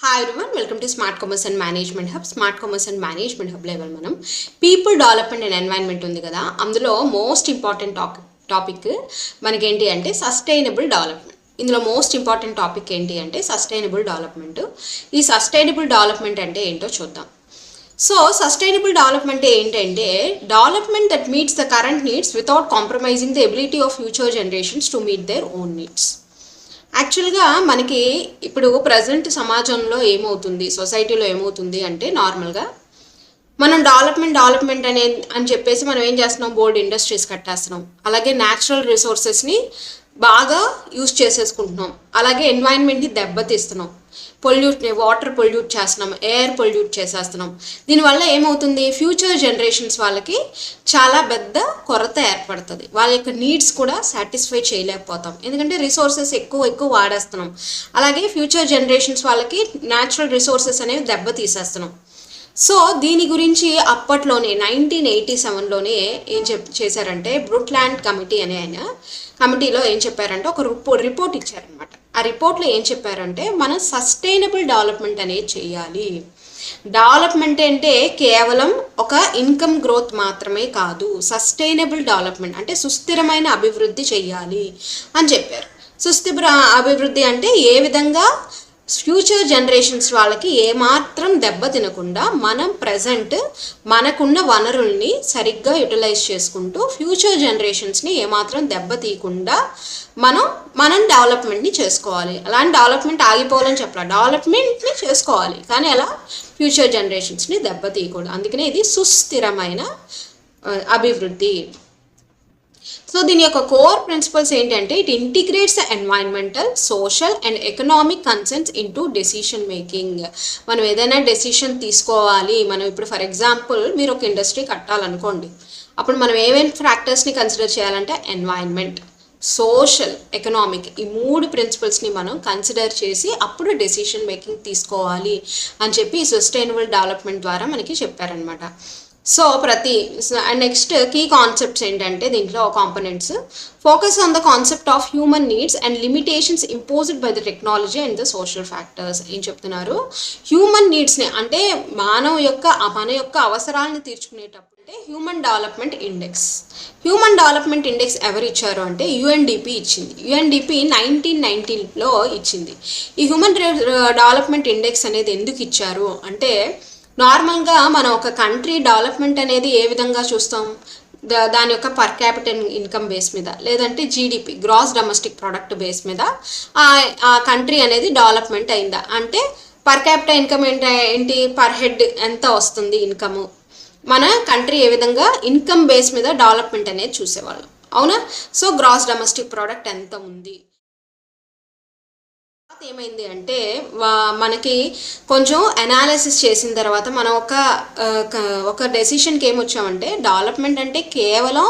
Hi everyone, welcome to smart commerce and management hub. Smart commerce and management hub level మనం people development and environment ఉంది కదా, అందులో most important topic మనకేంటి అంటే sustainable development. ఇందులో most important topic ఏంటి అంటే సస్టైనబుల్ డెవలప్మెంట్. ఈ సస్టైనబుల్ డెవలప్మెంట్ అంటే ఏంటో చూద్దాం. సో సస్టైనబుల్ డెవలప్మెంట్ ఏంటంటే development that meets the current needs without compromising the ability of future generations to meet their own needs. యాక్చువల్గా మనకి ఇప్పుడు ప్రజెంట్ సమాజంలో ఏమవుతుంది, సొసైటీలో ఏమవుతుంది అంటే నార్మల్గా మనం డెవలప్మెంట్ అని చెప్పేసి మనం ఏం చేస్తున్నాం, బోల్డ్ ఇండస్ట్రీస్ కట్టేస్తున్నాం, అలాగే న్యాచురల్ రిసోర్సెస్ని బాగా యూజ్ చేసేసుకుంటున్నాం, అలాగే ఎన్వైరన్మెంట్ని దెబ్బతీస్తున్నాం, వాటర్ పొల్యూట్ చేస్తున్నాం, ఎయిర్ పొల్యూట్ చేసేస్తున్నాం. దీనివల్ల ఏమవుతుంది, ఫ్యూచర్ జనరేషన్స్ వాళ్ళకి చాలా పెద్ద కొరత ఏర్పడుతుంది. వాళ్ళ యొక్క నీడ్స్ కూడా సాటిస్ఫై చేయలేకపోతాం, ఎందుకంటే రిసోర్సెస్ ఎక్కువ వాడేస్తున్నాం. అలాగే ఫ్యూచర్ జనరేషన్స్ వాళ్ళకి న్యాచురల్ రిసోర్సెస్ అనేవి దెబ్బతీసేస్తున్నాం. సో దీని గురించి అప్పట్లోనే 1987లోనే ఏం చేశారంటే బ్రూక్లాండ్ కమిటీ అనే కమిటీలో ఏం చెప్పారంటే ఒక రిపోర్ట్ ఇచ్చారనమాట. ఆ రిపోర్ట్లో ఏం చెప్పారంటే మనం సస్టైనబుల్ డెవలప్మెంట్ అనేది చేయాలి. డెవలప్మెంట్ అంటే కేవలం ఒక ఇన్కమ్ గ్రోత్ మాత్రమే కాదు, సస్టైనబుల్ డెవలప్మెంట్ అంటే సుస్థిరమైన అభివృద్ధి చెయ్యాలి అని చెప్పారు. సుస్థిర అభివృద్ధి అంటే ఏ విధంగా ఫ్యూచర్ జనరేషన్స్ వాళ్ళకి ఏమాత్రం దెబ్బ తినకుండా మనం ప్రజెంట్ మనకున్న వనరుల్ని సరిగ్గా యూటిలైజ్ చేసుకుంటూ ఫ్యూచర్ జనరేషన్స్ని ఏమాత్రం దెబ్బ తీయకుండా మనం డెవలప్మెంట్ని చేసుకోవాలి. అలాంటి డెవలప్మెంట్ ఆగిపోవాలని చెప్పాలి, డెవలప్మెంట్ని చేసుకోవాలి, కానీ అలా ఫ్యూచర్ జనరేషన్స్ని దెబ్బ తీయకూడదు. అందుకనే ఇది సుస్థిరమైన అభివృద్ధి. సో దీని యొక్క కోర్ ప్రిన్సిపల్స్ ఏంటంటే it integrates the environmental, social and economic concerns into decision making. మనం ఏదైనా డెసిషన్ తీసుకోవాలి, మనం ఇప్పుడు ఫర్ ఎగ్జాంపుల్ మీరు ఒక ఇండస్ట్రీ కట్టాలనుకోండి, అప్పుడు మనం ఏమేమి ఫ్యాక్టర్స్ని కన్సిడర్ చేయాలంటే ఎన్వైరన్మెంట్, సోషల్, ఎకనామిక్, ఈ 3 ప్రిన్సిపల్స్ని మనం కన్సిడర్ చేసి అప్పుడు డెసిషన్ మేకింగ్ తీసుకోవాలి అని చెప్పి సస్టైనబుల్ డెవలప్మెంట్ ద్వారా మనకి చెప్పారనమాట. సో నెక్స్ట్ కీ కాన్సెప్ట్స్ ఏంటంటే దీంట్లో components focus on the concept of human needs and limitations imposed by the technology and the social factors. ఏం చెప్తున్నారు, హ్యూమన్ నీడ్స్ని అంటే మన యొక్క అవసరాలను తీర్చుకునేటప్పుడు అంటే హ్యూమన్ డెవలప్మెంట్ ఇండెక్స్ ఎవరు ఇచ్చారు అంటే యుఎన్డిపి ఇచ్చింది. యుఎన్డిపి 1990లో ఇచ్చింది. ఈ హ్యూమన్ డెవలప్మెంట్ ఇండెక్స్ అనేది ఎందుకు ఇచ్చారు అంటే నార్మల్గా మనం ఒక కంట్రీ డెవలప్మెంట్ అనేది ఏ విధంగా చూస్తాం, దాని యొక్క పర్ క్యాపిటల్ ఇన్కమ్ బేస్ మీద, లేదంటే GDP, gross domestic product base మీద ఆ కంట్రీ అనేది డెవలప్మెంట్ అయిందా అంటే పర్ క్యాపిటల్ ఇన్కమ్ ఏంటి, పర్ హెడ్ ఎంత వస్తుంది ఇన్కమ్, మన కంట్రీ ఏ విధంగా ఇన్కమ్ బేస్ మీద డెవలప్మెంట్ అనేది చూసేవాళ్ళం, అవునా. సో గ్రాస్ డొమెస్టిక్ ప్రోడక్ట్ ఎంత ఉంది. ఏమైంది అంటే మనకి కొంచెం అనాలిసిస్ చేసిన తర్వాత మనం ఒక డెసిషన్కి ఏమొచ్చామంటే డెవలప్మెంట్ అంటే కేవలం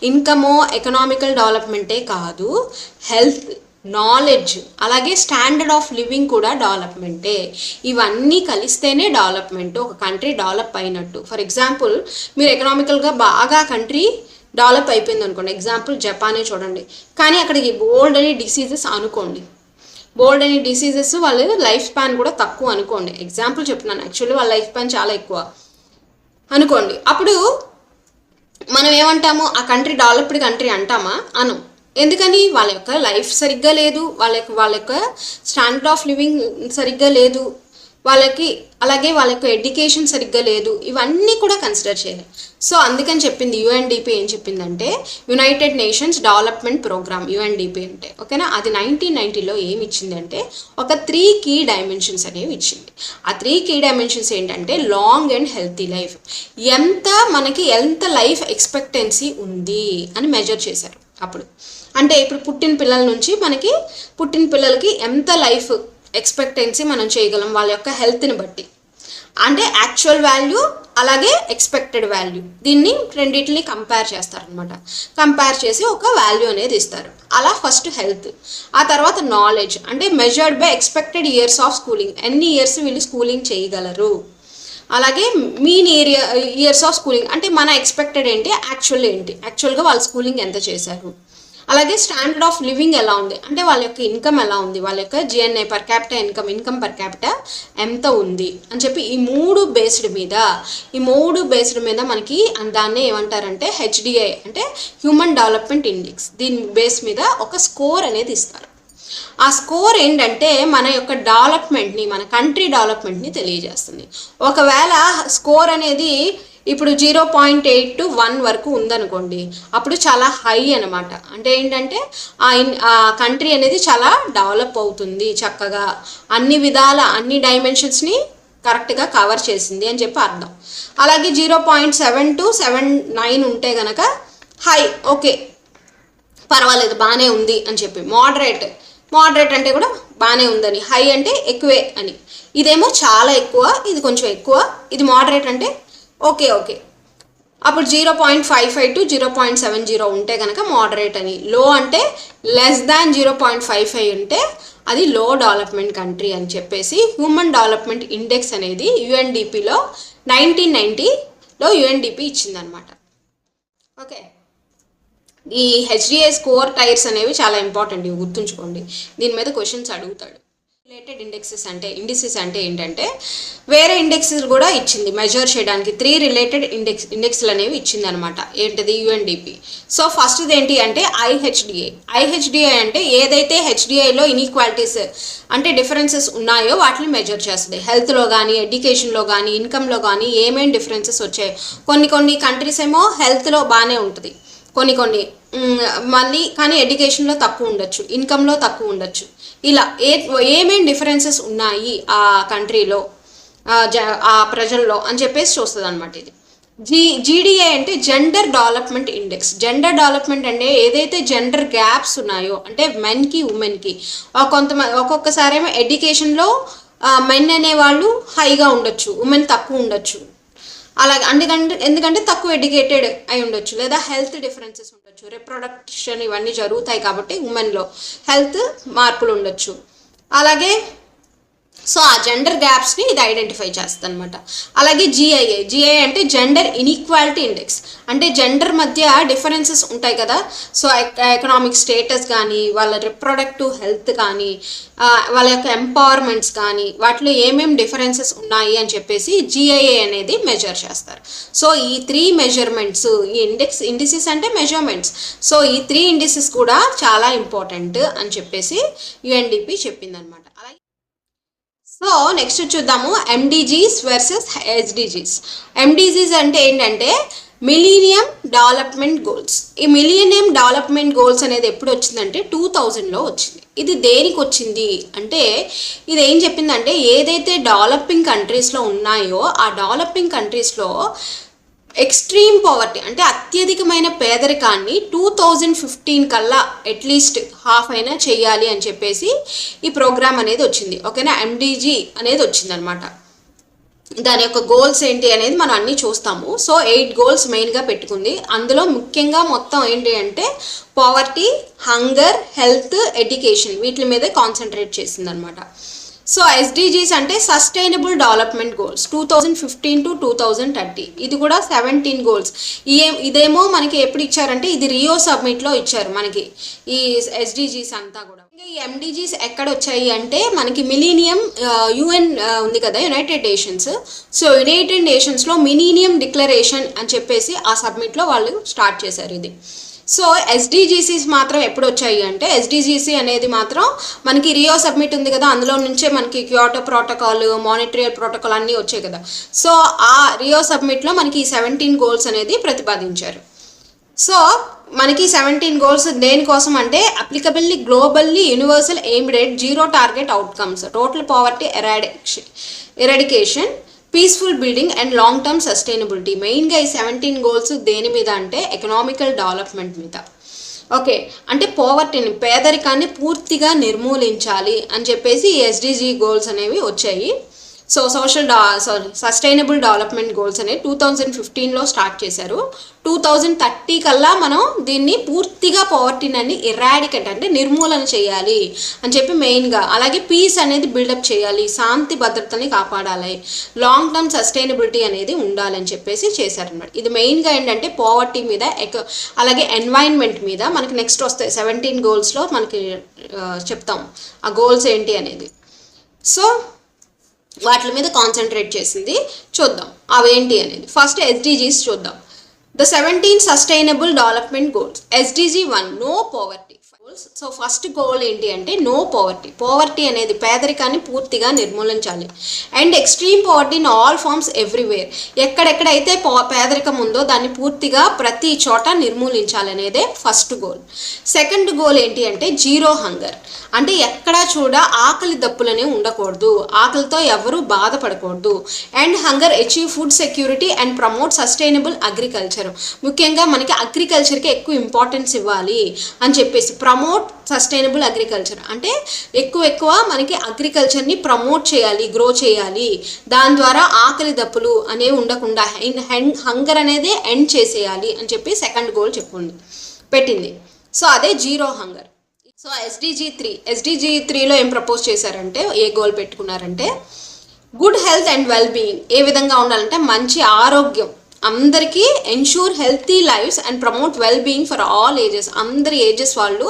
ఇన్కమో ఎకనామికల్ డెవలప్మెంటే కాదు, హెల్త్, నాలెడ్జ్, అలాగే స్టాండర్డ్ ఆఫ్ లివింగ్ కూడా డెవలప్మెంటే. ఇవన్నీ కలిస్తేనే డెవలప్మెంట్, ఒక కంట్రీ డెవలప్ అయినట్టు. ఫర్ ఎగ్జాంపుల్ మీరు ఎకనామికల్గా బాగా కంట్రీ డెవలప్ అయిపోయింది అనుకోండి, ఎగ్జాంపుల్ జపానే చూడండి, కానీ అక్కడికి బోల్డ్ అని డిసీజెస్ అనుకోండి, బోల్డ్ అని డిసీజెస్, వాళ్ళ లైఫ్ స్పాన్ కూడా తక్కువ అనుకోండి, ఎగ్జాంపుల్ చెప్తున్నాను, యాక్చువల్లీ వాళ్ళ లైఫ్ స్పాన్ చాలా ఎక్కువ అనుకోండి. అప్పుడు మనం ఏమంటాము, ఆ కంట్రీ డెవలప్డ్ కంట్రీ అంటామా? అను. ఎందుకని వాళ్ళ యొక్క లైఫ్ సరిగ్గా లేదు, వాళ్ళ యొక్క స్టాండర్డ్ ఆఫ్ లివింగ్ సరిగ్గా లేదు, అలాగే వాళ్ళ యొక్క ఎడ్యుకేషన్ సరిగ్గా లేదు, ఇవన్నీ కూడా కన్సిడర్ చేయాలి. సో అందుకని చెప్పింది యుఎన్డిపి ఏం చెప్పిందంటే united nations development programme, UNDP అంటే ఓకేనా, అది 1990లో ఏమి ఇచ్చింది అంటే ఒక 3 కీ డైమెన్షన్స్ అనేవి ఇచ్చింది. ఆ 3 కీ డైమెన్షన్స్ ఏంటంటే లాంగ్ అండ్ హెల్తీ లైఫ్, మనకి ఎంత లైఫ్ ఎక్స్పెక్టెన్సీ ఉంది అని మెజర్ చేశారు అప్పుడు. అంటే ఇప్పుడు పుట్టిన పిల్లలకి ఎంత లైఫ్ ఎక్స్పెక్టెన్సీ మనం చేయగలం వాళ్ళ యొక్క హెల్త్ని బట్టి, అంటే యాక్చువల్ వాల్యూ అలాగే ఎక్స్పెక్టెడ్ వాల్యూ, దీన్ని రెండింటిని కంపేర్ చేస్తారనమాట. కంపేర్ చేసి ఒక వాల్యూ అనేది ఇస్తారు. అలా ఫస్ట్ హెల్త్, ఆ తర్వాత నాలెడ్జ్ అంటే measured by expected years of schooling, ఎన్ని ఇయర్స్ వీళ్ళు స్కూలింగ్ చేయగలరు, అలాగే మీన్ ఇయర్స్ ఆఫ్ స్కూలింగ్ అంటే మన ఎక్స్పెక్టెడ్ ఏంటి, యాక్చువల్గా వాళ్ళు స్కూలింగ్ ఎంత చేశారు, అలాగే స్టాండర్డ్ ఆఫ్ లివింగ్ ఎలా ఉంది అంటే వాళ్ళ యొక్క ఇన్కమ్ ఎలా ఉంది, వాళ్ళ యొక్క GNI per capital income per capital ఎంత ఉంది అని చెప్పి ఈ మూడు బేస్డ్ మీద మనకి దాన్నే ఏమంటారంటే హెచ్డిఐ అంటే హ్యూమన్ డెవలప్మెంట్ ఇండెక్స్, దీని బేస్ మీద ఒక స్కోర్ అనేది ఇస్తారు. ఆ స్కోర్ ఏంటంటే మన యొక్క డెవలప్మెంట్ని, మన కంట్రీ డెవలప్మెంట్ని తెలియజేస్తుంది. ఒకవేళ స్కోర్ అనేది ఇప్పుడు 0.8 to 1 వరకు ఉందనుకోండి, అప్పుడు చాలా హై అనమాట. అంటే ఏంటంటే ఆ కంట్రీ అనేది చాలా డెవలప్ అవుతుంది, చక్కగా అన్ని విధాల అన్ని డైమెన్షన్స్ని కరెక్ట్గా కవర్ చేసింది అని చెప్పి అర్థం. అలాగే 0.7 to 7.9 ఉంటే కనుక హై, ఓకే పర్వాలేదు బాగానే ఉంది అని చెప్పి. మోడరేట్ అంటే కూడా బాగానే ఉందని, హై అంటే ఎక్కువే అని. ఇదేమో చాలా ఎక్కువ, ఇది కొంచెం ఎక్కువ, ఇది మోడరేట్ అంటే ఓకే. అప్పుడు 0.55 to 0.70 ఉంటే కనుక మోడరేట్ అని. లో అంటే లెస్ దాన్ 0.55 ఉంటే అది లో డెవలప్మెంట్ కంట్రీ అని చెప్పేసి హ్యూమన్ డెవలప్మెంట్ ఇండెక్స్ అనేది యుఎన్డిపిలో 1990లో యుఎన్డిపి ఇచ్చిందనమాట. ఓకే, ఈ హెచ్డిఐ స్కోర్ టైర్స్ అనేవి చాలా ఇంపార్టెంట్, ఇవి గుర్తుంచుకోండి. దీని మీద క్వశ్చన్స్ అడుగుతాడు. రిలేటెడ్ ఇండిసెస్ అంటే ఏంటంటే వేరే ఇండెక్సెస్ కూడా ఇచ్చింది మెజర్ చేయడానికి. 3 రిలేటెడ్ ఇండెక్స్లు అనేవి ఇచ్చింది అనమాట. ఏంటిది? యుఎన్డిపి. సో ఫస్ట్ది ఏంటి అంటే ఐహెచ్డిఐ అంటే ఏదైతే హెచ్డిఐలో ఇన్ఈక్వాలిటీస్ అంటే డిఫరెన్సెస్ ఉన్నాయో వాటిని మెజర్ చేస్తుంది. హెల్త్లో కానీ, ఎడ్యుకేషన్లో కానీ, ఇన్కమ్లో కానీ ఏమేమి డిఫరెన్సెస్ వచ్చాయి. కొన్ని కంట్రీస్ ఏమో హెల్త్లో బాగానే ఉంటుంది, కొన్ని మళ్ళీ కానీ ఎడ్యుకేషన్లో తక్కువ ఉండొచ్చు, ఇన్కమ్లో తక్కువ ఉండొచ్చు. ఇలా ఏమేమి డిఫరెన్సెస్ ఉన్నాయి ఆ కంట్రీలో, ఆ ప్రజల్లో అని చెప్పేసి చూస్తుంది అనమాట. ఇది జీడిఐ అంటే gender development index. Gender development అంటే ఏదైతే జెండర్ గ్యాప్స్ ఉన్నాయో అంటే మెన్కి ఉమెన్కి, ఒక్కొక్కసారి ఏమో ఎడ్యుకేషన్లో మెన్ అనేవాళ్ళు హైగా ఉండొచ్చు, ఉమెన్ తక్కువ ఉండొచ్చు. అలాగే ఎందుకంటే తక్కువ ఎడ్యుకేటెడ్ అయి ఉండొచ్చు, లేదా హెల్త్ డిఫరెన్సెస్ ఉండొచ్చు, రిప్రొడక్షన్ ఇవన్నీ జరుగుతాయి కాబట్టి ఉమెన్లో హెల్త్ మార్పులు ఉండొచ్చు. అలాగే సో ఆ జెండర్ గ్యాప్స్ని ఇది ఐడెంటిఫై చేస్తుంది అనమాట. అలాగే జిఐ అంటే జెండర్ ఇన్ఈక్వాలిటీ ఇండెక్స్. అంటే జెండర్ మధ్య డిఫరెన్సెస్ ఉంటాయి కదా. సో ఎకనామిక్ స్టేటస్ కానీ, వాళ్ళ రిప్రొడక్టివ్ హెల్త్ కానీ, వాళ్ళ యొక్క ఎంపవర్మెంట్స్ కానీ, వాటిలో ఏమేమి డిఫరెన్సెస్ ఉన్నాయి అని చెప్పేసి జిఐఏ అనేది మెజర్ చేస్తారు. సో ఈ 3 మెజర్మెంట్స్, ఈ ఇండిసెస్ అంటే మెజర్మెంట్స్. సో ఈ 3 ఇండిసెస్ కూడా చాలా ఇంపార్టెంట్ అని చెప్పేసి యుఎన్డిపి చెప్పిందనమాట. అలాగే సో నెక్స్ట్ చూద్దాము ఎండిజీస్ వర్సెస్ హెచ్డిజీస్. ఎండిజీస్ అంటే ఏంటంటే మిలీనియం డెవలప్మెంట్ గోల్స్. ఈ మిలీనియం డెవలప్మెంట్ గోల్స్ అనేది ఎప్పుడు వచ్చిందంటే 2000లో వచ్చింది. ఇది దేనికి వచ్చింది అంటే ఇది ఏం చెప్పిందంటే ఏదైతే డెవలపింగ్ కంట్రీస్లో ఉన్నాయో ఆ డెవలపింగ్ కంట్రీస్లో ఎక్స్ట్రీమ్ పవర్టీ అంటే అత్యధికమైన పేదరికాన్ని 2015 కల్లా అట్లీస్ట్ హాఫ్ అయినా చేయాలి అని చెప్పేసి ఈ ప్రోగ్రామ్ అనేది వచ్చింది. ఓకేనా, ఎండిజీ అనేది వచ్చిందనమాట. దాని యొక్క గోల్స్ ఏంటి అనేది మనం అన్నీ చూస్తాము. సో 8 గోల్స్ మెయిన్గా పెట్టుకుంది. అందులో ముఖ్యంగా మొత్తం ఏంటి అంటే పవర్టీ, హంగర్, హెల్త్, ఎడ్యుకేషన్ వీటి మీదే కాన్సన్ట్రేట్ చేసింది అనమాట. సో ఎస్డిజీస్ అంటే సస్టైనబుల్ డెవలప్మెంట్ గోల్స్ 2015 to 2030. ఇది కూడా 17 గోల్స్. ఇదేమో మనకి ఎప్పుడు ఇచ్చారంటే ఇది రియో సబ్మిట్లో ఇచ్చారు మనకి ఈ ఎస్డిజీస్ అంతా కూడా. ఈ ఎండిజీస్ ఎక్కడ వచ్చాయి అంటే మనకి మిలీనియం యుఎన్ ఉంది కదా, యునైటెడ్ నేషన్స్. సో యునైటెడ్ నేషన్స్లో మిలీనియం డిక్లరేషన్ అని చెప్పేసి ఆ సబ్మిట్లో వాళ్ళు స్టార్ట్ చేశారు ఇది. సో ఎస్డిజిసిస్ మాత్రం ఎప్పుడు వచ్చాయి అంటే ఎస్డిజిసి అనేది మాత్రం మనకి రియో సబ్మిట్ ఉంది కదా, అందులో నుంచే మనకి క్యోటో ప్రోటోకాల్, మానిట్రియల్ ప్రోటోకాల్ అన్నీ వచ్చాయి కదా. సో ఆ రియో సబ్మిట్లో మనకి 17 గోల్స్ అనేది ప్రతిపాదించారు. సో మనకి 17 గోల్స్ దేనికోసం అంటే applicably globally universal aimed at zero target outcomes, total poverty eradication, peaceful building and long term sustainability. మెయిన్గా ఈ 17 గోల్స్ దేని మీద అంటే ఎకనామికల్ డెవలప్మెంట్ మీద. ఓకే, అంటే పోవర్టీని, పేదరికాన్ని పూర్తిగా నిర్మూలించాలి అని చెప్పేసి ఈ ఎస్డిజి గోల్స్ అనేవి వచ్చాయి. సో సస్టైనబుల్ డెవలప్మెంట్ గోల్స్ అనేది 2015లో స్టార్ట్ చేశారు. 2030 కల్లా మనం దీన్ని పూర్తిగా పవర్టీని ఎరాడికేట్ అంటే నిర్మూలన చేయాలి అని చెప్పి మెయిన్గా, అలాగే పీస్ అనేది బిల్డప్ చేయాలి, శాంతి భద్రతని కాపాడాలి, లాంగ్ టర్మ్ సస్టైనబిలిటీ అనేది ఉండాలని చెప్పేసి చేశారనమాట. ఇది మెయిన్గా ఏంటంటే పావర్టీ మీద అలాగే ఎన్వైరన్మెంట్ మీద మనకి నెక్స్ట్ వస్తాయి 17 గోల్స్లో మనకి చెప్తాం ఆ గోల్స్ ఏంటి అనేది. సో వాటి మీద కాన్సన్ట్రేట్ చేసింది చూద్దాం అవేంటి అనేది. ఫస్ట్ SDGs చూద్దాం. The 17 sustainable development goals. SDG 1 no poverty goals. So first goal ఏంటి అంటే నో పవర్టీ. పవర్టీ అనేది పేదరికాన్ని పూర్తిగా నిర్మూలించాలి. And extreme poverty in all forms everywhere. ఎక్కడెక్కడైతే పేదరికం ఉందో దాన్ని పూర్తిగా ప్రతి చోట నిర్మూలించాలి అనేదే ఫస్ట్ గోల్. సెకండ్ గోల్ ఏంటి అంటే జీరో హంగర్. అంటే ఎక్కడా చూడ ఆకలి దప్పులనే ఉండకూడదు, ఆకలితో ఎవరు బాధపడకూడదు. And hunger achieve food security and promote sustainable agriculture. ముఖ్యంగా మనకి అగ్రికల్చర్కి ఎక్కువ ఇంపార్టెన్స్ ఇవ్వాలి అని చెప్పేసి ప్రమోట్ సస్టైనబుల్ అగ్రికల్చర్ అంటే ఎక్కువ మనకి అగ్రికల్చర్ని ప్రమోట్ చేయాలి, గ్రో చేయాలి. దాని ద్వారా ఆకలి దప్పులు అనేవి ఉండకుండా హంగర్ అనేది ఎండ్ చేసేయాలి అని చెప్పి సెకండ్ గోల్ పెట్టింది. సో అదే జీరో హంగర్. సో SDG 3లో ఏం ప్రపోజ్ చేశారంటే, ఏ గోల్ పెట్టుకున్నారంటే good health and well being. ఏ విధంగా ఉండాలంటే మంచి ఆరోగ్యం అందరికీ, ensure healthy lives and promote well being for all ages. అందరి ఏజెస్ వాళ్ళు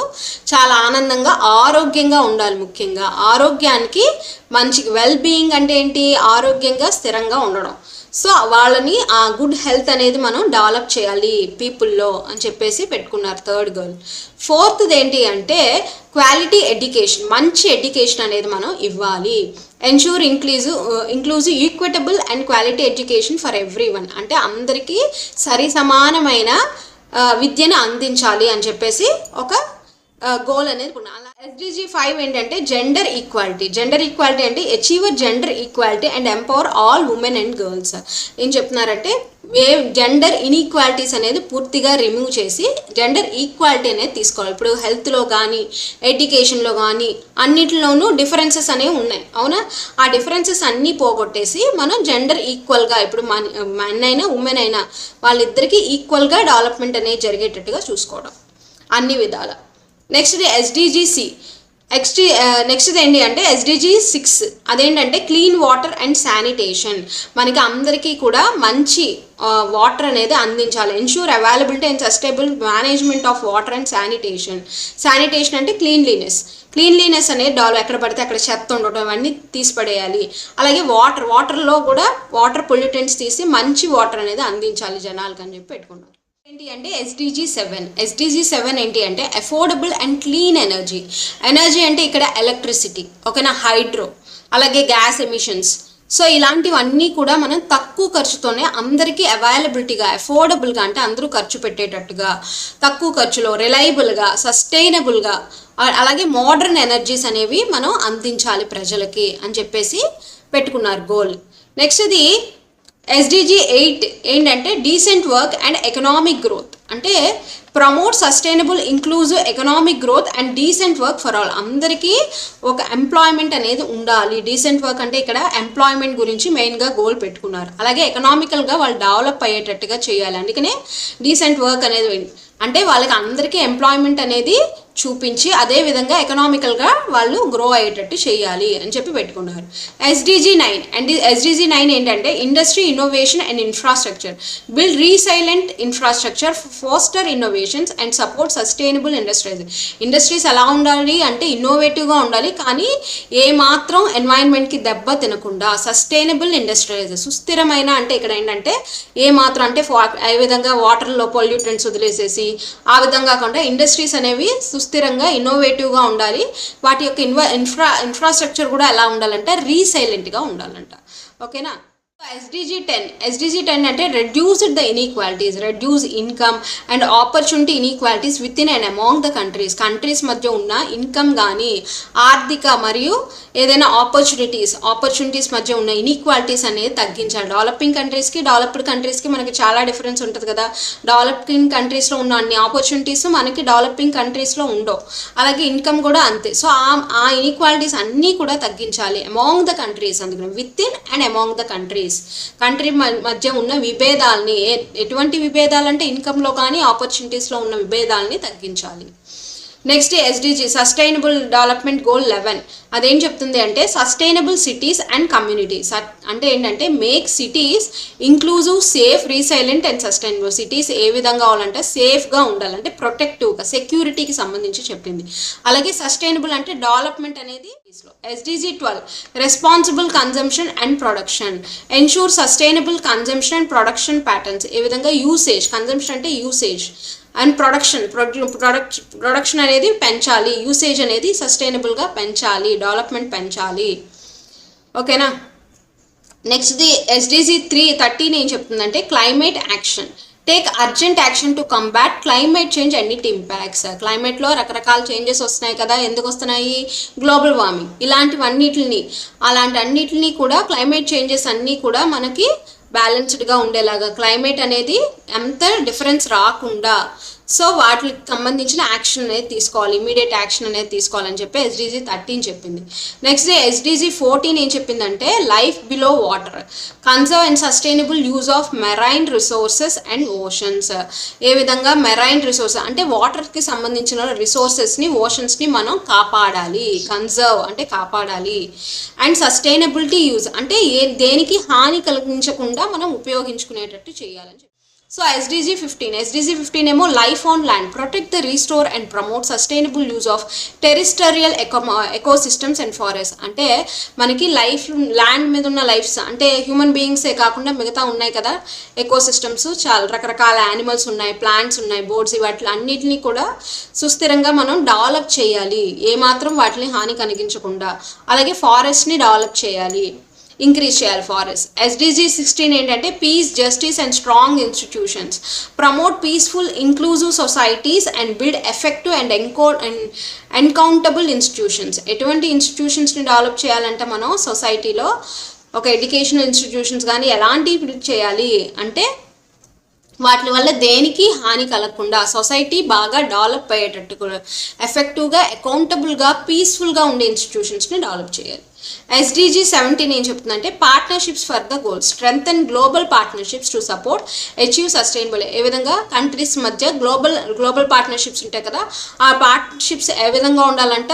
చాలా ఆనందంగా ఆరోగ్యంగా ఉండాలి. ముఖ్యంగా ఆరోగ్యానికి మంచి వెల్ బీయింగ్ అంటే ఏంటి, ఆరోగ్యంగా స్థిరంగా ఉండడం. సో వాళ్ళని ఆ గుడ్ హెల్త్ అనేది మనం డెవలప్ చేయాలి పీపుల్లో అని చెప్పేసి పెట్టుకున్నారు థర్డ్ గోల్. ఫోర్త్ది ఏంటి అంటే క్వాలిటీ ఎడ్యుకేషన్. మంచి ఎడ్యుకేషన్ అనేది మనం ఇవ్వాలి. Ensure inclusive equitable and quality education for everyone. అంటే అందరికీ సరి సమానమైన విద్యను అందించాలి అని చెప్పేసి ఒక గోల్ అనేది అలా. SDG 5 ఏంటంటే జెండర్ ఈక్వాలిటీ. జెండర్ ఈక్వాలిటీ అంటే achiever gender equality and empower all women and girls. ఏం చెప్తున్నారంటే జెండర్ ఇన్ఈక్వాలిటీస్ అనేది పూర్తిగా రిమూవ్ చేసి జెండర్ ఈక్వాలిటీ అనేది తీసుకోవాలి. ఇప్పుడు హెల్త్లో కానీ ఎడ్యుకేషన్లో కానీ అన్నిటిలోనూ డిఫరెన్సెస్ అనేవి ఉన్నాయి, అవునా? ఆ డిఫరెన్సెస్ అన్నీ పోగొట్టేసి మనం జెండర్ ఈక్వల్గా, ఇప్పుడు మెన్ అయినా ఉమెన్ అయినా వాళ్ళిద్దరికీ ఈక్వల్గా డెవలప్మెంట్ అనేది జరిగేటట్టుగా చూసుకోవడం అన్ని విధాల. Next SDG 6. నెక్స్ట్ ఏంటి అంటే SDG 6 అదేంటంటే క్లీన్ వాటర్ అండ్ శానిటేషన్. మనకి అందరికీ కూడా మంచి వాటర్ అనేది అందించాలి. Ensure availability and sustainable management of water and sanitation. Sanitation అంటే క్లీన్లీనెస్ అనేది ఎక్కడ పడితే అక్కడ చెత్త ఉండటం అవన్నీ తీసిపడేయాలి. అలాగే వాటర్లో కూడా వాటర్ పొల్యూటెంట్స్ తీసి మంచి వాటర్ అనేది అందించాలి జనాలకు అని చెప్పి పెట్టుకున్నారు. ఏంటి అంటే SDG 7 ఏంటి అంటే affordable and clean energy. Energy అంటే ఇక్కడ ఎలక్ట్రిసిటీ, ఓకేనా, హైడ్రో, అలాగే గ్యాస్ ఎమిషన్స్. సో ఇలాంటివన్నీ కూడా మనం తక్కువ ఖర్చుతోనే అందరికీ అవైలబిలిటీగా, అఫోర్డబుల్గా అంటే అందరూ ఖర్చు పెట్టేటట్టుగా, తక్కువ ఖర్చులో, రిలయబుల్గా, సస్టైనబుల్గా, అలాగే మోడర్న్ ఎనర్జీస్ అనేవి మనం అందించాలి ప్రజలకి అని చెప్పేసి పెట్టుకున్నారు గోల్. నెక్స్ట్ ఇది SDG 8 ఏంటంటే decent work and economic growth. అంటే promote sustainable inclusive economic growth and decent work for all. అందరికీ ఒక ఎంప్లాయ్మెంట్ అనేది ఉండాలి. డీసెంట్ వర్క్ అంటే ఇక్కడ ఎంప్లాయ్మెంట్ గురించి మెయిన్గా గోల్ పెట్టుకున్నారు. అలాగే ఎకనామికల్గా వాళ్ళు డెవలప్ అయ్యేటట్టుగా చేయాలి. అందుకనే డీసెంట్ వర్క్ అనేది అంటే వాళ్ళకి అందరికీ ఎంప్లాయ్మెంట్ అనేది చూపించి అదేవిధంగా ఎకనామికల్గా వాళ్ళు గ్రో అయ్యేటట్టు చేయాలి అని చెప్పి పెట్టుకున్నారు. SDG 9 ఏంటంటే industry innovation and infrastructure. Build resilient infrastructure, foster innovations and support sustainable industries ఎలా ఉండాలి అంటే ఇన్నోవేటివ్గా ఉండాలి, కానీ ఏమాత్రం ఎన్వైరన్మెంట్కి దెబ్బ తినకుండా సస్టైనబుల్ ఇండస్ట్రియలైజేషన్. సుస్థిరమైన అంటే ఇక్కడ ఏంటంటే ఏమాత్రం అంటే ఏ విధంగా వాటర్లో పొల్యూటెంట్స్ వదిలేసేసి ఆ విధంగా కాకుండా ఇండస్ట్రీస్ అనేవి సుస్థిరంగా ఇన్నోవేటివ్గా ఉండాలి. వాటి యొక్క ఇన్ఫ్రాస్ట్రక్చర్ కూడా ఎలా ఉండాలంటే రీసైలెంట్గా ఉండాలంట, ఓకేనా. SDG 10 అంటే reduced the inequalities, reduce income and opportunity inequalities with in and among the countries మధ్య ఉన్న ఇన్కమ్ కానీ ఆర్థిక మరియు ఏదైనా ఆపర్చునిటీస్ మధ్య ఉన్న ఇన్ఈక్వాలిటీస్ అనేది తగ్గించాలి. డెవలపింగ్ కంట్రీస్కి మనకి చాలా డిఫరెన్స్ ఉంటుంది కదా. డెవలపింగ్ కంట్రీస్లో ఉన్న అన్ని ఆపర్చునిటీస్ మనకి డెవలపింగ్ కంట్రీస్లో ఉండవు, అలాగే ఇన్కమ్ కూడా అంతే. సో ఆ ఇన్ఈక్వాలిటీస్ అన్నీ కూడా తగ్గించాలి అమాంగ్ ద కంట్రీస్. అందుకని with in and among the country మధ్య ఉన్న విభేదాలని, ఎటువంటి విభేదాలంటే ఇన్కమ్లో కానీ ఆపర్చునిటీస్లో ఉన్న విభేదాలని తగ్గించాలి. Next SDG sustainable development goal 11 అదేం చెప్తుంది అంటే సస్టైనబుల్ సిటీస్ అండ్ కమ్యూనిటీస్. అంటే ఏంటంటే make cities inclusive, safe, resilient and sustainable. Cities ఏ విధంగా కావాలంటే సేఫ్గా ఉండాలంటే ప్రొటెక్టివ్గా, సెక్యూరిటీకి సంబంధించి చెప్పింది. అలాగే సస్టైనబుల్ అంటే డెవలప్మెంట్ అనేది. SDG 12 responsible consumption and production, ensure sustainable consumption and production patterns. ఏ విధంగా యూసేజ్, కన్జంప్షన్ అంటే యూసేజ్ అండ్ ప్రొడక్షన్ అనేది పెంచాలి, యూసేజ్ అనేది సస్టైనబుల్గా పెంచాలి, డెవలప్మెంట్ పెంచాలి. ఓకేనా. నెక్స్ట్ SDG 13 ఏం చెప్తుందంటే climate action, take urgent action to combat climate change and it impacts. క్లైమేట్లో రకరకాల చేంజెస్ వస్తున్నాయి కదా. ఎందుకు వస్తున్నాయి? గ్లోబల్ వార్మింగ్, అలాంటి అన్నిటిని కూడా క్లైమేట్ చేంజెస్ అన్నీ కూడా మనకి బ్యాలెన్స్డ్గా ఉండేలాగా, క్లైమేట్ అనేది ఎంత డిఫరెన్స్ రాకుండా, సో వాటికి సంబంధించిన యాక్షన్ అనేది తీసుకోవాలి, ఇమీడియట్ యాక్షన్ అనేది తీసుకోవాలని చెప్పి SDG 13 చెప్పింది. నెక్స్ట్ SDG 14 ఏం చెప్పిందంటే life below water, conserve and sustainable use of marine resources and oceans. ఏ విధంగా మెరైన్ రిసోర్సెస్ అంటే వాటర్కి సంబంధించిన రిసోర్సెస్ని, ఓషన్స్ని మనం కాపాడాలి. కన్సర్వ్ అంటే కాపాడాలి. అండ్ సస్టైనబిలిటీ యూజ్ అంటే దేనికి హాని కలిగించకుండా మనం ఉపయోగించుకునేటట్టు చేయాలని. సో SDG 15 ఏమో life on land, protect the restore and promote sustainable use of terrestrial ecosystems and forest. అంటే మనకి ల్యాండ్ మీద ఉన్న లైఫ్స్ అంటే హ్యూమన్ బీయింగ్సే కాకుండా మిగతా ఉన్నాయి కదా ఎకోసిస్టమ్స్, చాలా రకరకాల యానిమల్స్ ఉన్నాయి, ప్లాంట్స్ ఉన్నాయి, బోర్డ్స్, వాటి అన్నిటినీ కూడా సుస్థిరంగా మనం డెవలప్ చేయాలి, ఏమాత్రం వాటిని హాని కలిగించకుండా. అలాగే ఫారెస్ట్ని డెవలప్ చేయాలి, ఇంక్రీజ్ చేయాలి ఫారెస్ట్. SDG 16 ఏంటంటే peace, justice and strong institutions, promote peaceful inclusive societies and build effective and accountable institutions. ఎటువంటి ఇన్స్టిట్యూషన్స్ని డెవలప్ చేయాలంటే మనం సొసైటీలో ఒక ఎడ్యుకేషనల్ ఇన్స్టిట్యూషన్స్ కానీ ఎలాంటివి బిల్డ్ చేయాలి అంటే వాటి వల్ల దేనికి హాని కలగకుండా సొసైటీ బాగా డెవలప్ అయ్యేటట్టు కూడా ఎఫెక్టివ్గా, అకౌంటబుల్గా, పీస్ఫుల్గా ఉండే ఇన్స్టిట్యూషన్స్ని డెవలప్ చేయాలి. SDG 17 ఏం చెప్తుందంటే partnerships for the goals, strengthen global partnerships to support achieve sustainable. ఏ విధంగా కంట్రీస్ మధ్య గ్లోబల్ పార్ట్నర్షిప్స్ ఉంటాయి కదా, ఆ పార్ట్నర్షిప్స్ ఏ విధంగా ఉండాలంట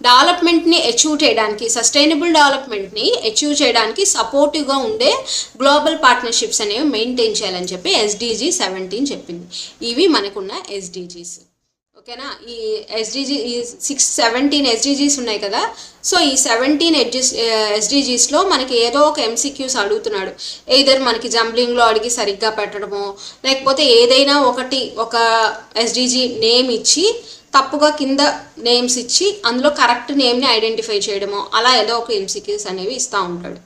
డెవలప్మెంట్ని అచీవ్ చేయడానికి, సస్టైనబుల్ డెవలప్మెంట్ని అచీవ్ చేయడానికి సపోర్టివ్గా ఉండే గ్లోబల్ పార్ట్నర్షిప్స్ అనేవి మెయింటైన్ చేయాలని చెప్పి SDG 17 చెప్పింది. ఇవి మనకున్న SDGs. ఓకేనా. ఈ ఈ 17 SDGs ఉన్నాయి కదా. సో ఈ 17 SDGsలో మనకి ఏదో ఒక MCQs అడుగుతున్నాడు. ఎయిదర్ మనకి జంబ్లింగ్లో అడిగి సరిగ్గా పెట్టడమో, లేకపోతే ఏదైనా ఒక SDG నేమ్ ఇచ్చి తప్పుగా కింద నేమ్స్ ఇచ్చి అందులో కరెక్ట్ నేమ్ని ఐడెంటిఫై చేయడమో, అలా ఏదో ఒక MCQs అనేవి ఇస్తూ ఉంటాడు.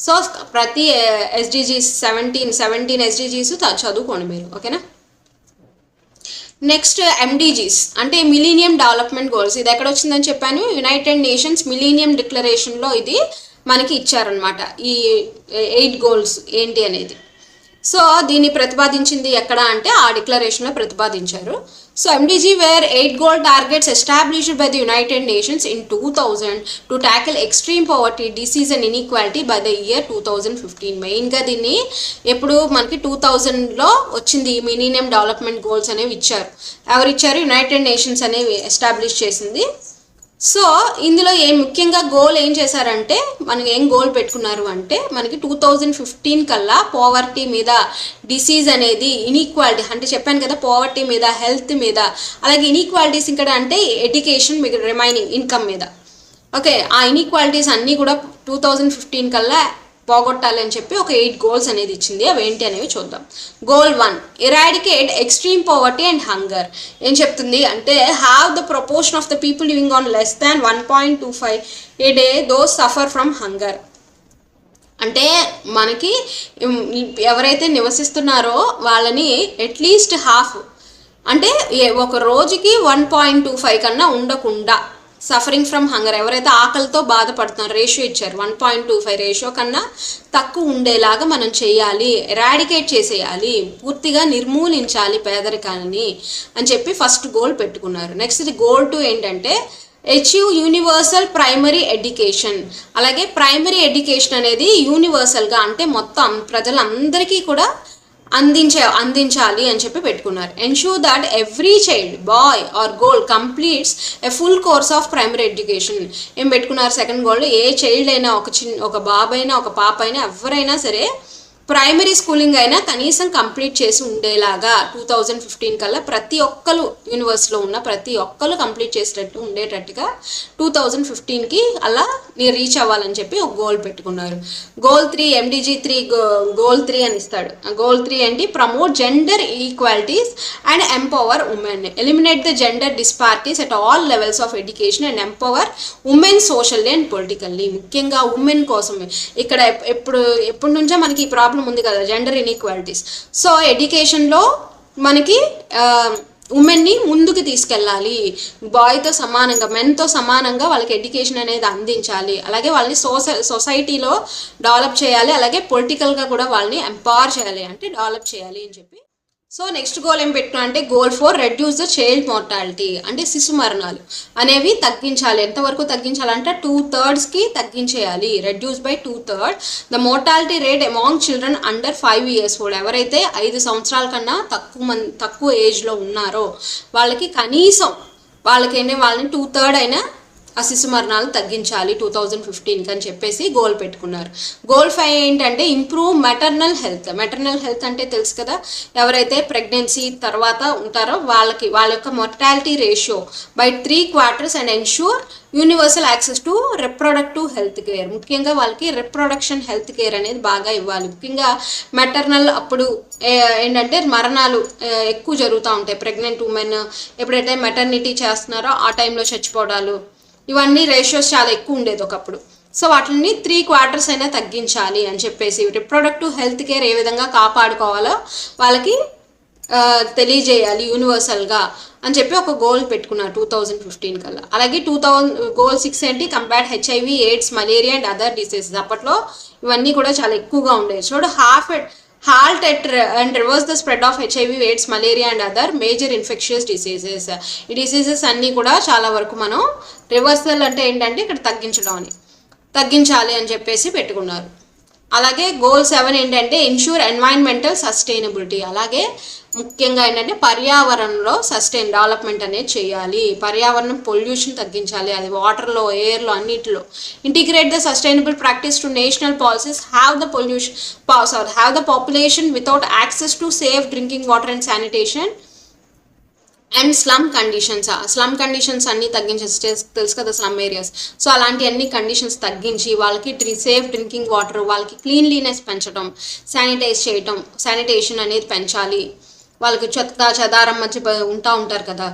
సో ప్రతి SDGs 17 SDGs చదువుకోండి మీరు. ఓకేనా. నెక్స్ట్ MDGs అంటే మిలీనియం డెవలప్మెంట్ గోల్స్. ఇది ఎక్కడ వచ్చిందని చెప్పాను, యునైటెడ్ నేషన్స్ మిలీనియం డిక్లరేషన్లో ఇది మనకి ఇచ్చారనమాట. ఈ 8 గోల్స్ ఏంటి అనేది. సో దీన్ని ప్రతిపాదించింది ఎక్కడ అంటే ఆ డిక్లరేషన్లో ప్రతిపాదించారు. So MDG were 8 goal targets established by the United Nations in 2000 to tackle extreme poverty, disease and inequality by the year 2015. మెయిన్గా దీన్ని ఎప్పుడు మనకి 2000లో వచ్చింది ఈ మిలీనియం డెవలప్మెంట్ గోల్స్ అనేవి ఇచ్చారు. ఎవరు ఇచ్చారు? యునైటెడ్ నేషన్స్ అనేవి ఎస్టాబ్లిష్ చేసింది. సో ఇందులో ముఖ్యంగా గోల్ ఏం చేశారంటే మనకి ఏం గోల్ పెట్టుకున్నారు అంటే మనకి 2015 కల్లా పోవర్టీ మీద, డిసీజ్ అనేది, ఇన్ఈక్వాలిటీ అంటే చెప్పాను కదా పోవర్టీ మీద, హెల్త్ మీద, అలాగే ఇన్ఈక్వాలిటీస్ ఇక్కడ అంటే ఎడ్యుకేషన్, మీకు రిమైనింగ్ ఇన్కమ్ మీద. ఓకే, ఆ ఇన్ఈక్వాలిటీస్ అన్నీ కూడా 2015 కల్లా పోగొట్టాలి అని చెప్పి ఒక 8 గోల్స్ అనేది ఇచ్చింది. అవి ఏంటి అనేవి చూద్దాం. Goal 1 eradicate extreme poverty and hunger. ఏం చెప్తుంది అంటే have the proportion of the people living on less than 1.25 A day those suffer from hunger. అంటే మనకి ఎవరైతే నివసిస్తున్నారో వాళ్ళని అట్లీస్ట్ హాఫ్, అంటే ఒక రోజుకి 1.25 కన్నా ఉండకుండా సఫరింగ్ ఫ్రమ్ హంగర్, ఎవరైతే ఆకలితో బాధపడుతున్నారు రేషియో ఇచ్చారు 1.25 రేషియో కన్నా తక్కువ ఉండేలాగా మనం చేయాలి, ఎరాడికేట్ చేసేయాలి, పూర్తిగా నిర్మూలించాలి పేదరికాన్ని అని చెప్పి ఫస్ట్ గోల్ పెట్టుకున్నారు. నెక్స్ట్ గోల్ 2 ఏంటంటే అచీవ్ యూనివర్సల్ ప్రైమరీ ఎడ్యుకేషన్. అలాగే ప్రైమరీ ఎడ్యుకేషన్ అనేది యూనివర్సల్గా, అంటే మొత్తం ప్రజలందరికీ కూడా అందించాలి అని చెప్పి పెట్టుకున్నారు. Ensure that every child boy or girl completes a full course of primary education. ఏం పెట్టుకున్నారు సెకండ్ గోల్, ఏ చైల్డ్ అయినా, ఒక బాబు అయినా ఒక పాప అయినా ఎవరైనా సరే ప్రైమరీ స్కూలింగ్ అయినా కనీసం కంప్లీట్ చేసి ఉండేలాగా 2015 కల్లా ప్రతి ఒక్కరు యూనివర్సిటీలో ఉన్న ప్రతి ఒక్కరు కంప్లీట్ చేసేటట్టు ఉండేటట్టుగా 2015కి అలా రీచ్ అవ్వాలని చెప్పి ఒక గోల్ పెట్టుకున్నారు. గోల్ 3 MDG 3 గోల్ 3 అని ఇస్తాడు. గోల్ 3 ఏంటి, promote gender equalities and empower women, eliminate the gender disparities at all levels of education and empower women socially and politically. ముఖ్యంగా ఉమెన్ కోసమే ఇక్కడ ఎప్పటి నుంచో మనకి ఈ ప్రాబ్లం ఉంది కదా, జెండర్ ఇన్ఈక్వాలిటీస్. సో ఎడ్యుకేషన్లో మనకి ఉమెన్ని ముందుకు తీసుకెళ్ళాలి, బాయ్తో సమానంగా మెన్తో సమానంగా వాళ్ళకి ఎడ్యుకేషన్ అనేది అందించాలి, అలాగే వాళ్ళని సొసైటీలో డెవలప్ చేయాలి, అలాగే పొలిటికల్గా కూడా వాళ్ళని ఎంపవర్ చేయాలి, అంటే డెవలప్ చేయాలి అని చెప్పి. సో నెక్స్ట్ గోల్ ఏం పెట్టుకున్నా అంటే goal 4 reduce the child mortality, అంటే శిశు మరణాలు అనేవి తగ్గించాలి. ఎంతవరకు తగ్గించాలంటే 2/3 తగ్గించేయాలి, reduce by 2/3 the mortality rate among children under 5 years old. ఎవరైతే 5 సంవత్సరాల కన్నా తక్కువ ఏజ్లో ఉన్నారో వాళ్ళకి కనీసం వాళ్ళని 2/3 అయినా ఆ శిశు మరణాలు తగ్గించాలి 2015 అని చెప్పేసి గోల్ పెట్టుకున్నారు. గోల్ 5 ఏంటంటే improve maternal health. Maternal health అంటే తెలుసు కదా, ఎవరైతే ప్రెగ్నెన్సీ తర్వాత ఉంటారో వాళ్ళ యొక్క mortality ratio by 3/4 and ensure universal access to reproductive health care. ముఖ్యంగా వాళ్ళకి రిప్రొడక్షన్ హెల్త్ కేర్ అనేది బాగా ఇవ్వాలి. ముఖ్యంగా మెటర్నల్ అప్పుడు ఏంటంటే మరణాలు ఎక్కువ జరుగుతూ ఉంటాయి. ప్రెగ్నెంట్ ఉమెన్ ఎప్పుడైతే మెటర్నిటీ చేస్తున్నారో ఆ టైంలో చచ్చిపోవడాలు, ఇవన్నీ రేషియోస్ చాలా ఎక్కువ ఉండేది ఒకప్పుడు. సో వాటిని 3/4 అయినా తగ్గించాలి అని చెప్పేసి రిప్రొడక్టివ్ హెల్త్ కేర్ ఏ విధంగా కాపాడుకోవాలో వాళ్ళకి తెలియజేయాలి యూనివర్సల్గా అని చెప్పి ఒక గోల్ పెట్టుకున్నారు 2015 కల్లా. అలాగే గోల్ 6 ఏంటి, combat HIV, AIDS, malaria and other diseases. అప్పట్లో ఇవన్నీ కూడా చాలా ఎక్కువగా ఉండేవి. చూడు, halt and reverse the spread of HIV, AIDS, malaria and other major infectious diseases. ఈ డిసీజెస్ అన్నీ కూడా చాలా వరకు మనం రివర్సల్ అంటే ఏంటంటే ఇక్కడ తగ్గించాలి అని చెప్పేసి పెట్టుకున్నారు. అలాగే గోల్ 7 ఏంటంటే ఇన్ష్యూర్ ఎన్వైరన్మెంటల్ సస్టైనబిలిటీ. అలాగే ముఖ్యంగా ఏంటంటే పర్యావరణంలో డెవలప్మెంట్ అనేది చేయాలి, పర్యావరణం పొల్యూషన్ తగ్గించాలి, అది వాటర్లో, ఎయిర్లో, అన్నిటిలో. Integrate the sustainable practice to national policies, have the population without access to safe drinking water and sanitation and slum conditions అన్నీ తగ్గించేసి, తెలుసు కదా స్లమ్ ఏరియాస్. సో అలాంటి అన్ని కండిషన్స్ తగ్గించి వాళ్ళకి సేఫ్ డ్రింకింగ్ వాటర్, వాళ్ళకి క్లీన్లీనెస్ పెంచడం, శానిటేషన్ అనేది పెంచాలి. వాళ్ళకి చెదారం మధ్య ఉంటారు కదా,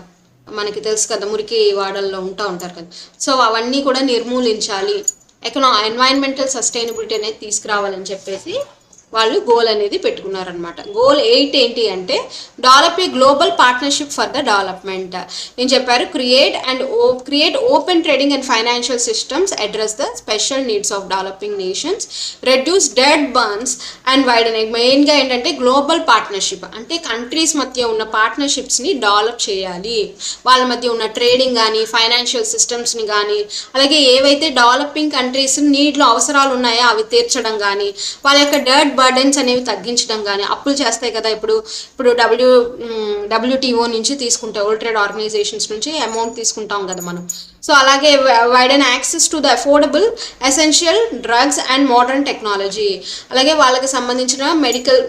మనకి తెలుసు కదా, మురికి వాడల్లో ఉంటారు కదా. సో అవన్నీ కూడా నిర్మూలించాలి, ఎన్వైరన్మెంటల్ సస్టైనబిలిటీ అనేది తీసుకురావాలని చెప్పేసి వాళ్ళు గోల్ అనేది పెట్టుకున్నారనమాట. గోల్ 8 ఏంటి అంటే develop a global partnership for the development. నేను చెప్పారు create open trading and financial systems, address the special needs of developing nations, reduce dead burns and widen. మెయిన్గా ఏంటంటే గ్లోబల్ పార్ట్నర్షిప్ అంటే కంట్రీస్ మధ్య ఉన్న పార్ట్నర్షిప్స్ని డెవలప్ చేయాలి, వాళ్ళ మధ్య ఉన్న ట్రేడింగ్ కానీ ఫైనాన్షియల్ సిస్టమ్స్ని కానీ, అలాగే ఏవైతే డెవలపింగ్ కంట్రీస్ నీడ్లో అవసరాలు ఉన్నాయో అవి తీర్చడం కానీ, వాళ్ళ యొక్క డెడ్ బర్డెన్స్ అనేవి తగ్గించడం కానీ. అప్పులు చేస్తాయి కదా, ఇప్పుడు WTO నుంచి తీసుకుంటే, వరల్డ్ ట్రేడ్ ఆర్గనైజేషన్స్ నుంచి అమౌంట్ తీసుకుంటాం కదా మనం. సో అలాగే widen access to the affordable essential drugs and modern technology. అలాగే వాళ్ళకి సంబంధించిన మెడికల్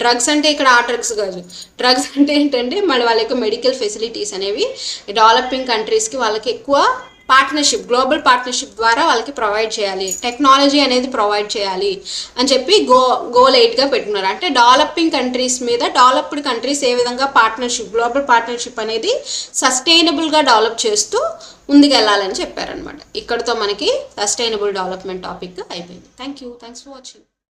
డ్రగ్స్ అంటే ఇక్కడ ఆ డ్రగ్స్ కాదు, డ్రగ్స్ అంటే ఏంటంటే మళ్ళీ వాళ్ళ యొక్క మెడికల్ ఫెసిలిటీస్ అనేవి డెవలపింగ్ కంట్రీస్కి వాళ్ళకి ఎక్కువ పార్ట్నర్షిప్, గ్లోబల్ పార్ట్నర్షిప్ ద్వారా వాళ్ళకి ప్రొవైడ్ చేయాలి, టెక్నాలజీ అనేది ప్రొవైడ్ చేయాలి అని చెప్పి గోల్ 8గా పెట్టుకున్నారు. అంటే డెవలపింగ్ కంట్రీస్ మీద డెవలప్డ్ కంట్రీస్ ఏ విధంగా పార్ట్నర్షిప్, గ్లోబల్ పార్ట్నర్షిప్ అనేది సస్టైనబుల్గా డెవలప్ చేస్తూ ముందుకెళ్ళాలని చెప్పారనమాట. ఇక్కడితో మనకి సస్టైనబుల్ డెవలప్మెంట్ టాపిక్ అయిపోయింది. Thanks for watching.